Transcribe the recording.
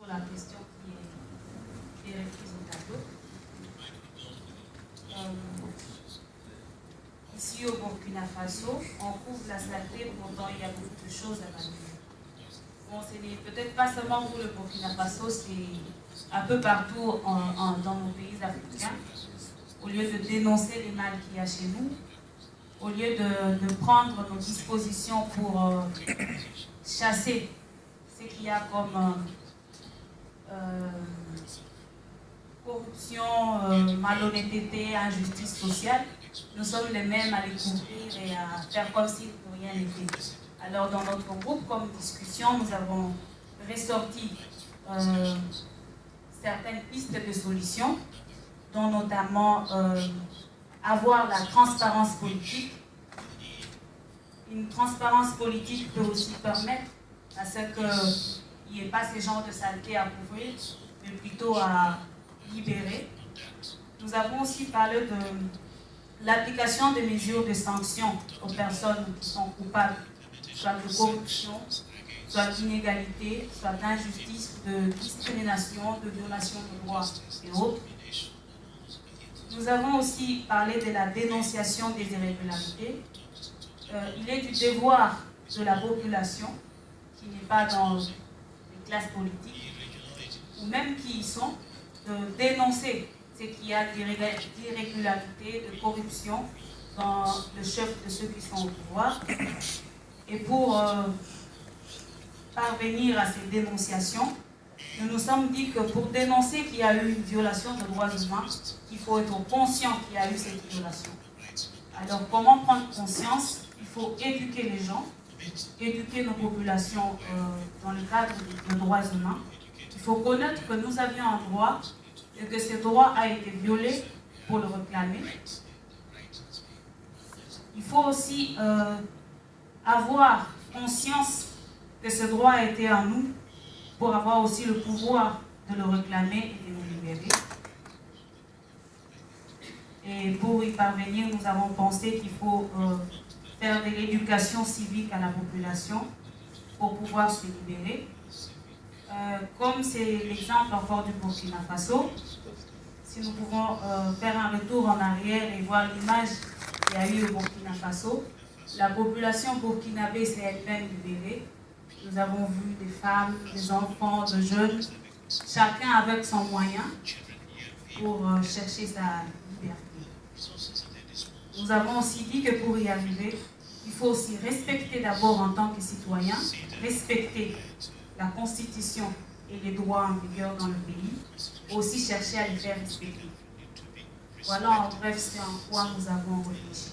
la question qui est prise au tableau. Ici au Burkina Faso, on couvre la saleté, pourtant il y a beaucoup de choses à bannir. Bon, ce n'est peut-être pas seulement pour le Burkina Faso, c'est un peu partout dans nos pays africains. Au lieu de dénoncer les mal qu'il y a chez nous, au lieu de prendre nos dispositions pour chasser ce qu'il y a comme corruption, malhonnêteté, injustice sociale, nous sommes les mêmes à les couvrir et à faire comme si rien n'était. Alors dans notre groupe, comme discussion, nous avons ressorti certaines pistes de solutions, dont notamment avoir la transparence politique. Une transparence politique peut aussi permettre à ce qu'il n'y ait pas ce genre de saleté à couvrir, mais plutôt à libérer. Nous avons aussi parlé de l'application des mesures de sanctions aux personnes qui sont coupables, soit de corruption, soit d'inégalité, soit d'injustice, de discrimination, de violation de droits et autres. Nous avons aussi parlé de la dénonciation des irrégularités. Il est du devoir de la population, qui n'est pas dans les classes politiques, ou même qui y sont, de dénoncer ce qu'il y a d'irrégularité, de corruption dans le chef de ceux qui sont au pouvoir. Et pour parvenir à ces dénonciations, nous nous sommes dit que pour dénoncer qu'il y a eu une violation de droits humains, il faut être conscient qu'il y a eu cette violation. Alors comment prendre conscience? Il faut éduquer les gens, éduquer nos populations dans le cadre de droits humains. Il faut connaître que nous avions un droit et que ce droit a été violé pour le réclamer. Il faut aussi avoir conscience que ce droit a été à nous pour avoir aussi le pouvoir de le réclamer et de nous libérer. Et pour y parvenir, nous avons pensé qu'il faut faire de l'éducation civique à la population pour pouvoir se libérer. Comme c'est l'exemple encore du Burkina Faso, si nous pouvons faire un retour en arrière et voir l'image qu'il y a eu au Burkina Faso, la population burkinabé s'est elle-même libérée. Nous avons vu des femmes, des enfants, des jeunes, chacun avec son moyen pour chercher sa liberté. Nous avons aussi dit que pour y arriver, il faut aussi respecter d'abord en tant que citoyen, respecter la Constitution et les droits en vigueur dans le pays, aussi chercher à les faire respecter. Voilà en bref ce en quoi nous avons réfléchi.